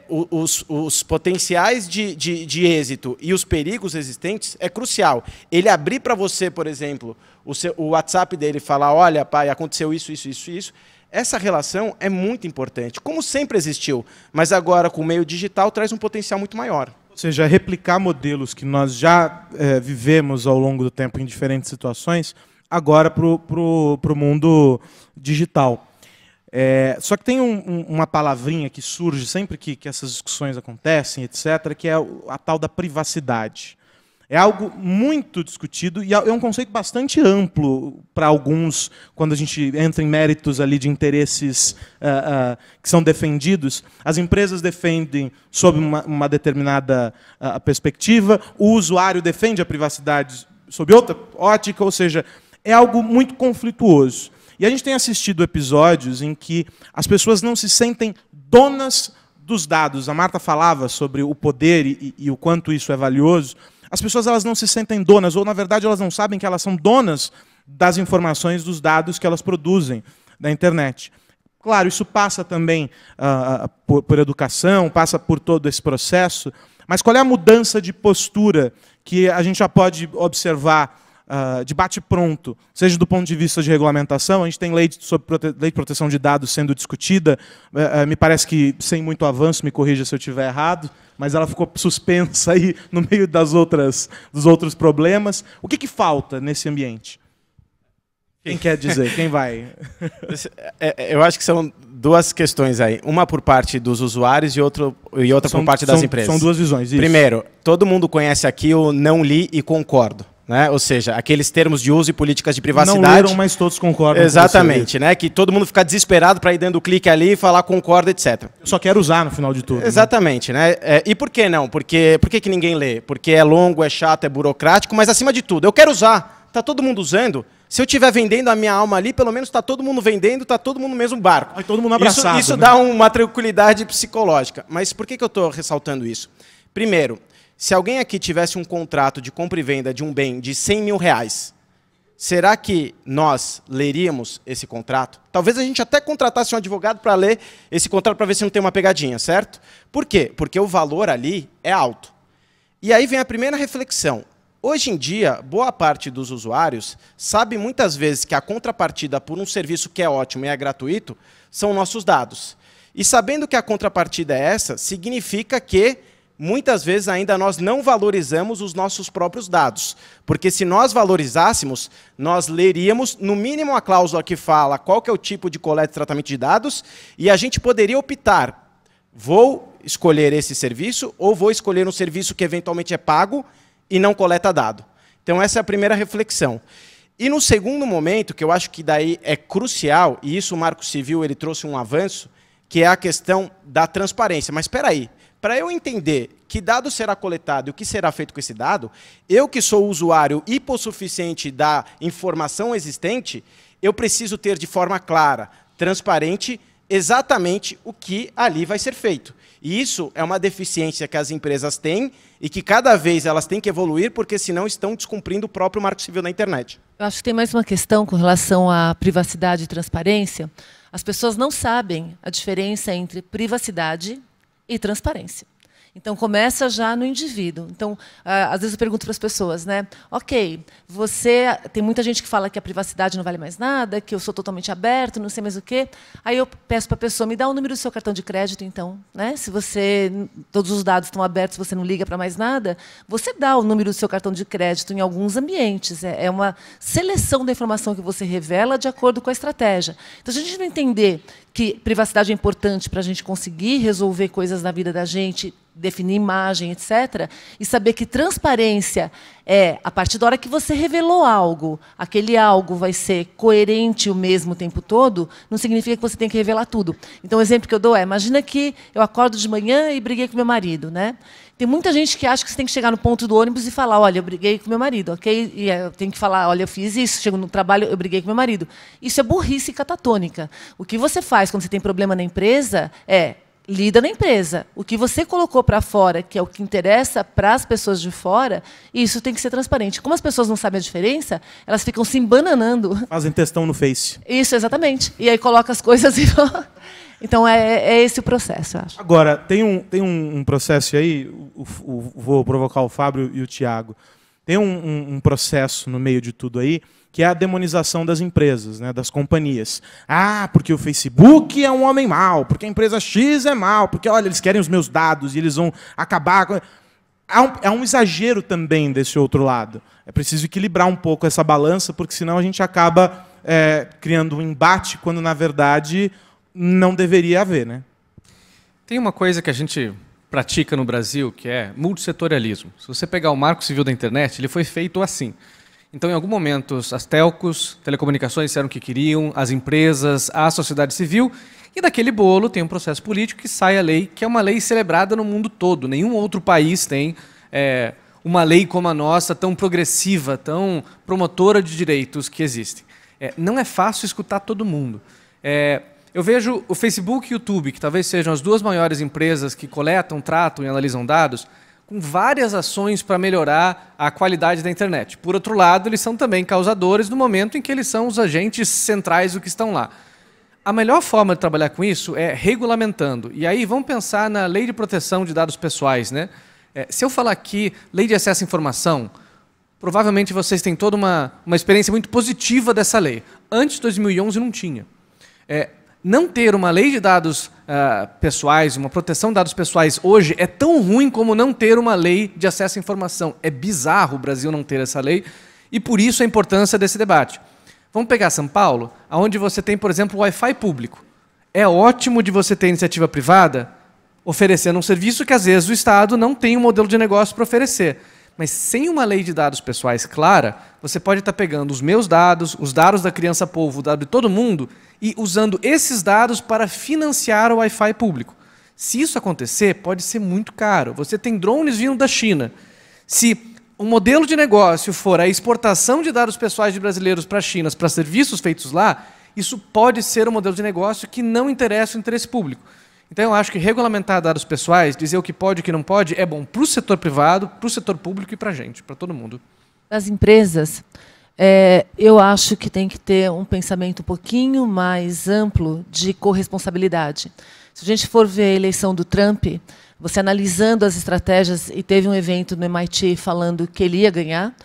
os potenciais de êxito e os perigos existentes é crucial. Ele abrir para você, por exemplo, o WhatsApp dele e falar, olha, pai, aconteceu isso, isso, isso, isso. Essa relação é muito importante, como sempre existiu, mas agora com o meio digital traz um potencial muito maior. Ou seja, replicar modelos que nós já vivemos ao longo do tempo em diferentes situações, agora para o mundo digital. Só que tem uma palavrinha que surge sempre que essas discussões acontecem, etc., que é a tal da privacidade. É algo muito discutido e é um conceito bastante amplo para alguns, quando a gente entra em méritos ali de interesses que são defendidos. As empresas defendem sob uma determinada perspectiva, o usuário defende a privacidade sob outra ótica, ou seja, é algo muito conflituoso. E a gente tem assistido episódios em que as pessoas não se sentem donas dos dados. A Marta falava sobre o poder e o quanto isso é valioso. As pessoas elas não se sentem donas, ou, na verdade, elas não sabem que elas são donas das informações, dos dados que elas produzem na internet. Claro, isso passa também por educação, passa por todo esse processo, mas qual é a mudança de postura que a gente já pode observar de bate-pronto, seja do ponto de vista de regulamentação? A gente tem lei de proteção de dados sendo discutida, me parece que sem muito avanço, me corrija se eu estiver errado, mas ela ficou suspensa aí no meio dos outros problemas. O que falta nesse ambiente? Quem quer dizer? Quem vai? Eu acho que são duas questões aí. Uma por parte dos usuários e outra por parte das empresas. São duas visões, isso. Primeiro, todo mundo conhece aqui o não li e concordo. Né? Ou seja, aqueles termos de uso e políticas de privacidade. Não leram, mas todos concordam. Exatamente, né? Que todo mundo fica desesperado para ir dando clique ali e falar concorda, etc. Eu só quero usar no final de tudo. Exatamente, né? E por que não? Por que ninguém lê? Porque é longo, é chato, é burocrático, mas acima de tudo, eu quero usar. está todo mundo usando. Se eu estiver vendendo a minha alma ali, pelo menos está todo mundo vendendo, está todo mundo no mesmo barco. Aí todo mundo abraçado. Isso dá uma tranquilidade psicológica. Mas por que eu estou ressaltando isso? Primeiro, se alguém aqui tivesse um contrato de compra e venda de um bem de 100 mil reais, será que nós leríamos esse contrato? Talvez a gente até contratasse um advogado para ler esse contrato para ver se não tem uma pegadinha, certo? Por quê? Porque o valor ali é alto. E aí vem a primeira reflexão. Hoje em dia, boa parte dos usuários sabe muitas vezes que a contrapartida por um serviço que é ótimo e é gratuito são nossos dados. E sabendo que a contrapartida é essa, significa que muitas vezes ainda nós não valorizamos os nossos próprios dados. Porque se nós valorizássemos, nós leríamos, no mínimo, a cláusula que fala qual que é o tipo de coleta e tratamento de dados, e a gente poderia optar, vou escolher esse serviço ou vou escolher um serviço que eventualmente é pago e não coleta dado. Então, essa é a primeira reflexão. E no segundo momento, que eu acho que daí é crucial, e isso o Marco Civil ele trouxe um avanço, que é a questão da transparência. Mas espera aí, para eu entender que dado será coletado e o que será feito com esse dado, eu que sou usuário hipossuficiente da informação existente, eu preciso ter de forma clara, transparente, exatamente o que ali vai ser feito. E isso é uma deficiência que as empresas têm e que cada vez elas têm que evoluir, porque senão estão descumprindo o próprio Marco Civil da internet. Eu acho que tem mais uma questão com relação à privacidade e transparência. As pessoas não sabem a diferença entre privacidade e transparência. Então, começa já no indivíduo. Então, às vezes eu pergunto para as pessoas, né? Ok, tem muita gente que fala que a privacidade não vale mais nada, que eu sou totalmente aberto, não sei mais o quê. Aí eu peço para a pessoa, me dá o número do seu cartão de crédito, então. Né? Se todos os dados estão abertos, você não liga para mais nada, você dá o número do seu cartão de crédito em alguns ambientes. É uma seleção da informação que você revela de acordo com a estratégia. Então, se a gente não entender que privacidade é importante para a gente conseguir resolver coisas na vida da gente, definir imagem, etc., e saber que transparência é, a partir da hora que você revelou algo, aquele algo vai ser coerente o mesmo tempo todo, não significa que você tem que revelar tudo. Então, o exemplo que eu dou é, imagina que eu acordo de manhã e briguei com meu marido, né? Tem muita gente que acha que você tem que chegar no ponto do ônibus e falar, olha, eu briguei com meu marido, ok? E eu tenho que falar, olha, eu fiz isso, chego no trabalho, eu briguei com meu marido. Isso é burrice catatônica. O que você faz quando você tem problema na empresa é lida na empresa. O que você colocou para fora, que é o que interessa para as pessoas de fora, isso tem que ser transparente. Como as pessoas não sabem a diferença, elas ficam se embananando. Fazem textão no Face. Isso, exatamente. E aí coloca as coisas e... Então, é esse o processo, eu acho. Agora, tem um processo aí, vou provocar o Fábio e o Tiago. Tem um processo no meio de tudo aí, que é a demonização das empresas, né, das companhias. Ah, porque o Facebook é um homem mau, porque a empresa X é mau, porque, olha, eles querem os meus dados e eles vão acabar com... Há um exagero também desse outro lado. É preciso equilibrar um pouco essa balança, porque senão a gente acaba criando um embate, quando, na verdade, não deveria haver, né? Tem uma coisa que a gente pratica no Brasil, que é multissetorialismo. Se você pegar o Marco Civil da internet, ele foi feito assim. Então, em algum momento, as telcos, telecomunicações disseram o que queriam, as empresas, a sociedade civil, e daquele bolo tem um processo político que sai a lei, que é uma lei celebrada no mundo todo. Nenhum outro país tem uma lei como a nossa, tão progressiva, tão promotora de direitos que existem. Não é fácil escutar todo mundo. Eu vejo o Facebook e o YouTube, que talvez sejam as duas maiores empresas que coletam, tratam e analisam dados, com várias ações para melhorar a qualidade da internet. Por outro lado, eles são também causadores no momento em que eles são os agentes centrais do que estão lá. A melhor forma de trabalhar com isso é regulamentando. E aí vamos pensar na Lei de Proteção de Dados Pessoais, né? Se eu falar aqui Lei de Acesso à Informação, provavelmente vocês têm toda uma experiência muito positiva dessa lei. Antes de 2011 não tinha. Não ter uma lei de dados pessoais, uma proteção de dados pessoais hoje é tão ruim como não ter uma lei de acesso à informação. É bizarro o Brasil não ter essa lei e por isso a importância desse debate. Vamos pegar São Paulo, onde você tem, por exemplo, o Wi-Fi público. É ótimo de você ter iniciativa privada oferecendo um serviço que, às vezes, o Estado não tem um modelo de negócio para oferecer. Mas sem uma lei de dados pessoais clara, você pode estar pegando os meus dados, os dados da criança polvo, o dado de todo mundo, e usando esses dados para financiar o Wi-Fi público. Se isso acontecer, pode ser muito caro. Você tem drones vindo da China. Se um modelo de negócio for a exportação de dados pessoais de brasileiros para a China, para serviços feitos lá, isso pode ser um modelo de negócio que não interessa o interesse público. Então, eu acho que regulamentar dados pessoais, dizer o que pode e o que não pode, é bom para o setor privado, para o setor público e para a gente, para todo mundo. As empresas, eu acho que tem que ter um pensamento um pouquinho mais amplo de corresponsabilidade. Se a gente for ver a eleição do Trump, você analisando as estratégias, e teve um evento no MIT falando que ele ia ganhar,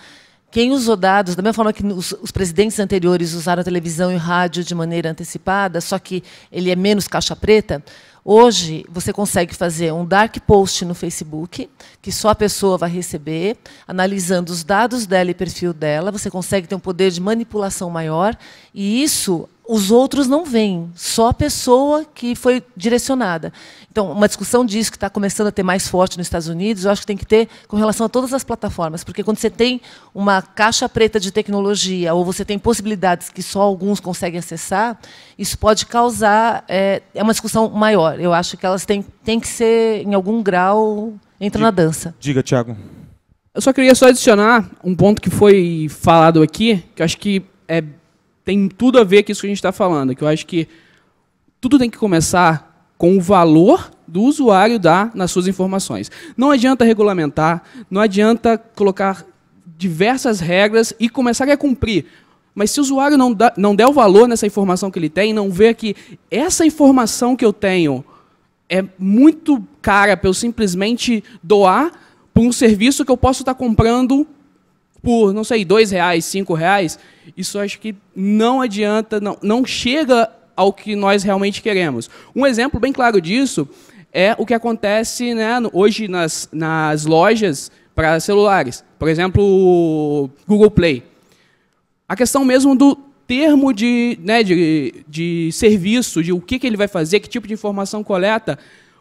quem usou dados, da mesma forma que os presidentes anteriores usaram a televisão e rádio de maneira antecipada, só que ele é menos caixa preta, hoje você consegue fazer um dark post no Facebook, que só a pessoa vai receber, analisando os dados dela e perfil dela, você consegue ter um poder de manipulação maior, e isso os outros não veem, só a pessoa que foi direcionada. Então, uma discussão disso que está começando a ter mais forte nos Estados Unidos, eu acho que tem que ter com relação a todas as plataformas, porque quando você tem uma caixa preta de tecnologia, ou você tem possibilidades que só alguns conseguem acessar, isso pode causar uma discussão maior. Eu acho que elas têm que ser, em algum grau, entra na dança. Diga, Thiago. Eu só queria adicionar um ponto que foi falado aqui, que eu acho que tem tudo a ver com isso que a gente está falando, que eu acho que tudo tem que começar com o valor do usuário dar nas suas informações. Não adianta regulamentar, não adianta colocar diversas regras e começar a cumprir. Mas se o usuário não der o valor nessa informação que ele tem, não ver que essa informação que eu tenho é muito cara para eu simplesmente doar por um serviço que eu posso estar comprando por, não sei, R$2, R$5, isso acho que não adianta, não chega ao que nós realmente queremos. Um exemplo bem claro disso é o que acontece, né, hoje nas lojas para celulares. Por exemplo, o Google Play. A questão mesmo do termo de serviço, de o que ele vai fazer, que tipo de informação coleta.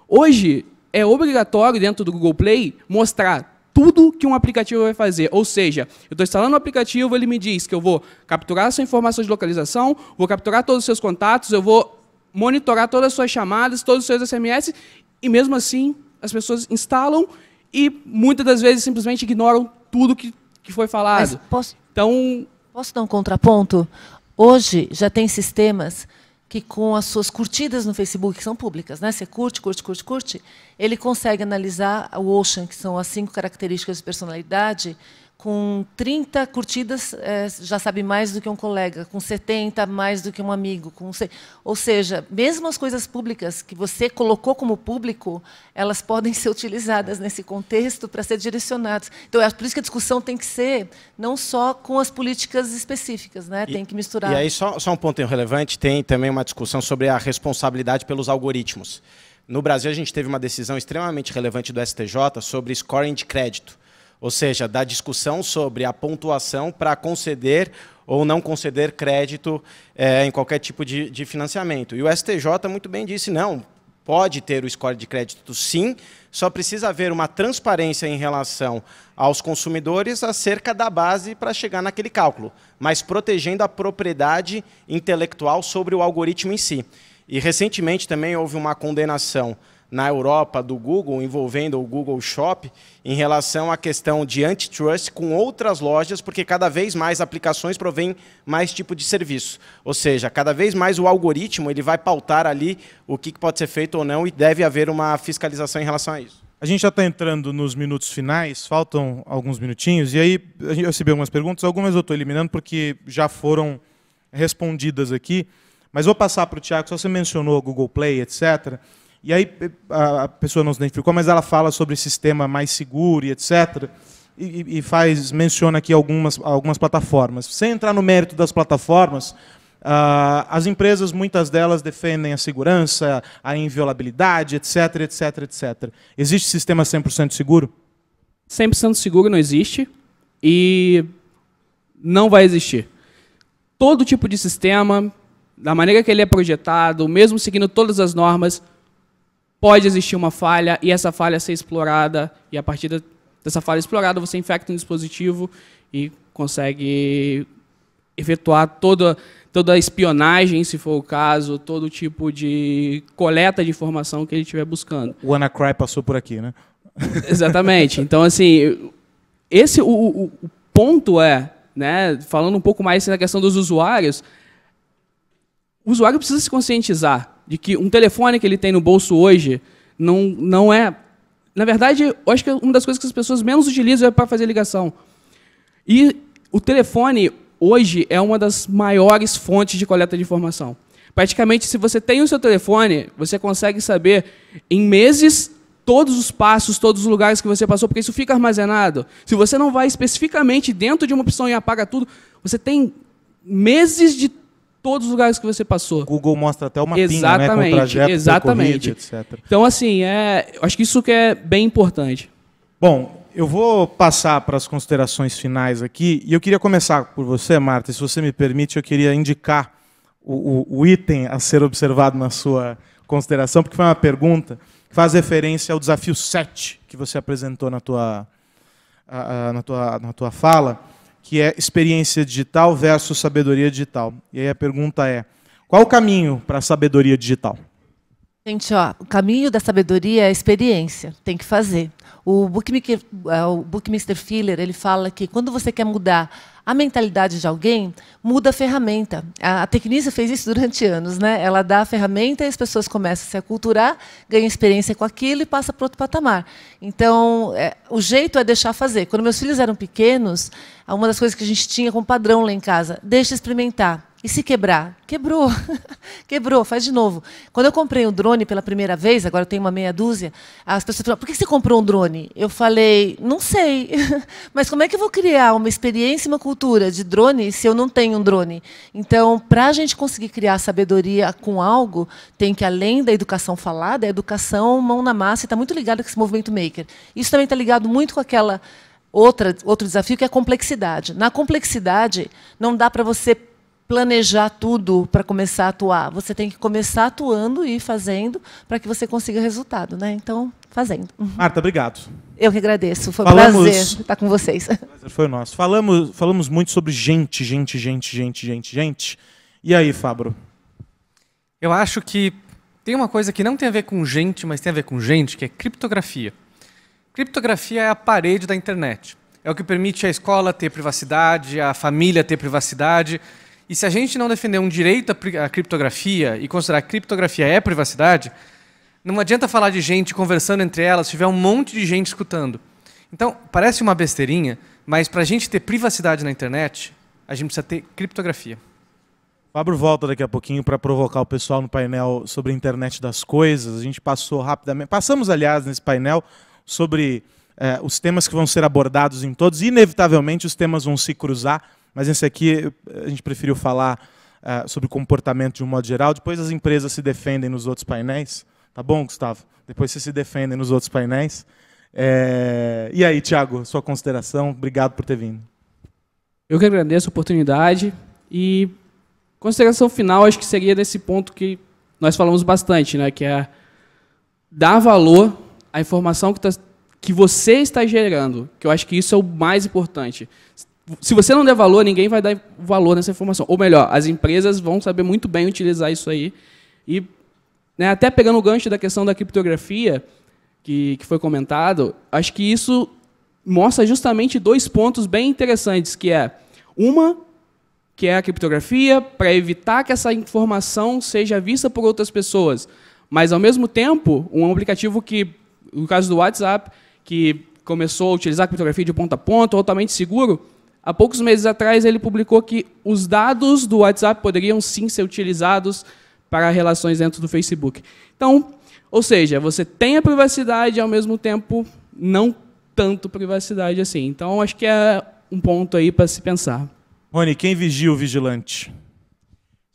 Hoje, é obrigatório, dentro do Google Play, mostrar tudo que um aplicativo vai fazer. Ou seja, eu estou instalando um aplicativo, ele me diz que eu vou capturar a sua informação de localização, vou capturar todos os seus contatos, eu vou monitorar todas as suas chamadas, todos os seus SMS, e mesmo assim as pessoas instalam e muitas das vezes simplesmente ignoram tudo que foi falado. Mas posso dar um contraponto? Hoje já tem sistemas que com as suas curtidas no Facebook, que são públicas, né? Você curte, ele consegue analisar o Ocean, que são as 5 características de personalidade, com 30 curtidas já sabe mais do que um colega, com 70 mais do que um amigo. Ou seja, mesmo as coisas públicas que você colocou como público, elas podem ser utilizadas nesse contexto para ser direcionadas. Então, é por isso que a discussão tem que ser não só com as políticas específicas, né? Tem que misturar. E aí, só um ponto relevante, tem também uma discussão sobre a responsabilidade pelos algoritmos. No Brasil, a gente teve uma decisão extremamente relevante do STJ sobre scoring de crédito. Ou seja, da discussão sobre a pontuação para conceder ou não conceder crédito em qualquer tipo de financiamento. E o STJ muito bem disse, não, pode ter o score de crédito sim, só precisa haver uma transparência em relação aos consumidores acerca da base para chegar naquele cálculo, mas protegendo a propriedade intelectual sobre o algoritmo em si. E recentemente também houve uma condenação na Europa do Google, envolvendo o Google Shop, em relação à questão de antitrust com outras lojas, porque cada vez mais aplicações provêm mais tipo de serviço. Ou seja, cada vez mais o algoritmo ele vai pautar ali o que pode ser feito ou não e deve haver uma fiscalização em relação a isso. A gente já está entrando nos minutos finais, faltam alguns minutinhos, e aí a gente recebeu algumas perguntas, algumas eu estou eliminando porque já foram respondidas aqui, mas vou passar para o Thiago, só você mencionou o Google Play, etc., e aí a pessoa não se identificou, mas ela fala sobre sistema mais seguro e etc. E menciona aqui algumas plataformas. Sem entrar no mérito das plataformas, as empresas, muitas delas, defendem a segurança, a inviolabilidade, etc, etc, etc. Existe sistema 100% seguro? 100% seguro não existe e não vai existir. Todo tipo de sistema, da maneira que ele é projetado, mesmo seguindo todas as normas, pode existir uma falha e essa falha ser explorada, e a partir dessa falha explorada você infecta um dispositivo e consegue efetuar toda a espionagem, se for o caso, todo tipo de coleta de informação que ele estiver buscando. O WannaCry passou por aqui, né? Exatamente. Então, assim, o ponto é, né, falando um pouco mais da questão dos usuários, o usuário precisa se conscientizar de que um telefone que ele tem no bolso hoje não é... Na verdade, eu acho que uma das coisas que as pessoas menos utilizam é para fazer ligação. E o telefone, hoje, é uma das maiores fontes de coleta de informação. Praticamente, se você tem o seu telefone, você consegue saber, em meses, todos os passos, todos os lugares que você passou, porque isso fica armazenado. Se você não vai especificamente dentro de uma opção e apaga tudo, você tem meses de todos os lugares que você passou. O Google mostra até uma pinha, né, com o trajeto exatamente. etc. Então, assim, acho que isso que é bem importante. Bom, eu vou passar para as considerações finais aqui, e eu queria começar por você, Marta, e se você me permite, eu queria indicar o item a ser observado na sua consideração, porque foi uma pergunta que faz referência ao desafio 7 que você apresentou na tua fala, que é experiência digital versus sabedoria digital. E aí a pergunta é, qual o caminho para a sabedoria digital? Gente, o caminho da sabedoria é a experiência, tem que fazer. O Buckminster Fuller, ele fala que quando você quer mudar a mentalidade de alguém, muda a ferramenta. A Tecnisa fez isso durante anos, né? Ela dá a ferramenta e as pessoas começam a se aculturar, ganham experiência com aquilo e passa para outro patamar. Então, o jeito é deixar fazer. Quando meus filhos eram pequenos, uma das coisas que a gente tinha como padrão lá em casa, deixa experimentar. E se quebrar? Quebrou. Quebrou, faz de novo. Quando eu comprei um drone pela primeira vez, agora eu tenho uma meia dúzia, as pessoas falaram, por que você comprou um drone? Eu falei, não sei. Mas como é que eu vou criar uma experiência e uma cultura de drone se eu não tenho um drone? Então, para a gente conseguir criar sabedoria com algo, tem que, além da educação falada, a educação mão na massa, e está muito ligado com esse movimento maker. Isso também está ligado muito com aquela outro desafio, que é a complexidade. Na complexidade, não dá para você planejar tudo para começar a atuar. Você tem que começar atuando e fazendo para que você consiga resultado, né? Então, fazendo. Marta, obrigado. Eu que agradeço. Foi um prazer estar com vocês. O prazer foi nosso. Falamos muito sobre gente. E aí, Fabro? Eu acho que tem uma coisa que não tem a ver com gente, mas tem a ver com gente, que é criptografia. Criptografia é a parede da internet. É o que permite a escola ter privacidade, a família ter privacidade. E se a gente não defender um direito à criptografia e considerar que a criptografia é privacidade, não adianta falar de gente conversando entre elas se tiver um monte de gente escutando. Então, parece uma besteirinha, mas para a gente ter privacidade na internet, a gente precisa ter criptografia. Fabro volta daqui a pouquinho para provocar o pessoal no painel sobre a internet das coisas. A gente passou rapidamente, passamos, aliás, nesse painel sobre os temas que vão ser abordados em todos, e inevitavelmente os temas vão se cruzar, mas esse aqui a gente preferiu falar sobre comportamento de um modo geral. Depois as empresas se defendem nos outros painéis. Tá bom, Gustavo? Depois vocês se defendem nos outros painéis. E aí, Thiago, sua consideração? Obrigado por ter vindo. Eu que agradeço a oportunidade. E consideração final, acho que seria nesse ponto que nós falamos bastante, né? Que é dar valor à informação que você está gerando. Que eu acho que isso é o mais importante. Se você não der valor, ninguém vai dar valor nessa informação. Ou melhor, as empresas vão saber muito bem utilizar isso aí. E, né, até pegando o gancho da questão da criptografia, que foi comentado, acho que isso mostra justamente dois pontos bem interessantes, que é a criptografia, para evitar que essa informação seja vista por outras pessoas. Mas, ao mesmo tempo, um aplicativo que, no caso do WhatsApp, que começou a utilizar a criptografia de ponta a ponta, totalmente seguro, há poucos meses atrás, ele publicou que os dados do WhatsApp poderiam, sim, ser utilizados para relações dentro do Facebook. Então, ou seja, você tem a privacidade e, ao mesmo tempo, não tanto privacidade assim. Então, acho que é um ponto aí para se pensar. Rony, quem vigia o vigilante?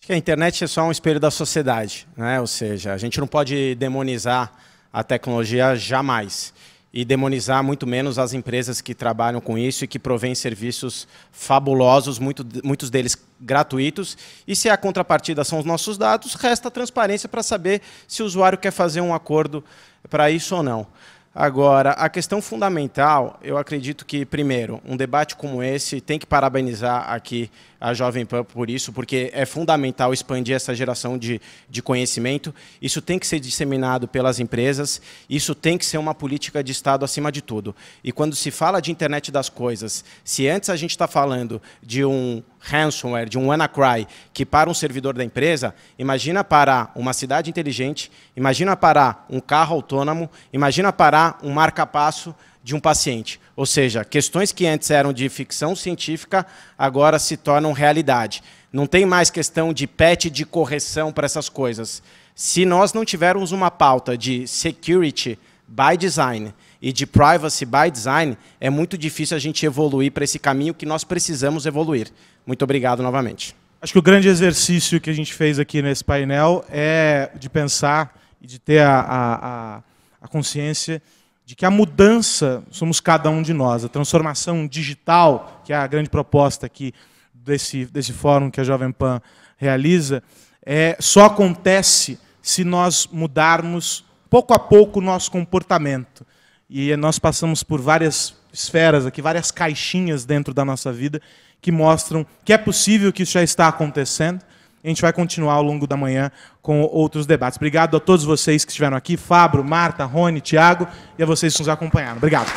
Acho que a internet é só um espelho da sociedade, né? Ou seja, a gente não pode demonizar a tecnologia jamais. E demonizar muito menos as empresas que trabalham com isso e que provêm serviços fabulosos, muitos deles gratuitos. E se a contrapartida são os nossos dados, resta transparência para saber se o usuário quer fazer um acordo para isso ou não. Agora, a questão fundamental, eu acredito que, primeiro, um debate como esse tem que parabenizar aqui a Jovem Pan por isso, porque é fundamental expandir essa geração de conhecimento. Isso tem que ser disseminado pelas empresas, isso tem que ser uma política de Estado acima de tudo. E quando se fala de internet das coisas, se antes a gente está falando de um ransomware, de um WannaCry, que para um servidor da empresa, imagina parar uma cidade inteligente, imagina parar um carro autônomo, imagina parar um marca-passo de um paciente. Ou seja, questões que antes eram de ficção científica, agora se tornam realidade. Não tem mais questão de patch, de correção para essas coisas. Se nós não tivermos uma pauta de security by design e de privacy by design, é muito difícil a gente evoluir para esse caminho que nós precisamos evoluir. Muito obrigado novamente. Acho que o grande exercício que a gente fez aqui nesse painel é de pensar e de ter a consciência de que a mudança somos cada um de nós. A transformação digital, que é a grande proposta aqui desse fórum que a Jovem Pan realiza, só acontece se nós mudarmos pouco a pouco o nosso comportamento. E nós passamos por várias esferas aqui, várias caixinhas dentro da nossa vida que mostram que é possível, que isso já está acontecendo. A gente vai continuar ao longo da manhã com outros debates. Obrigado a todos vocês que estiveram aqui, Fábio, Marta, Rony, Tiago, e a vocês que nos acompanharam. Obrigado.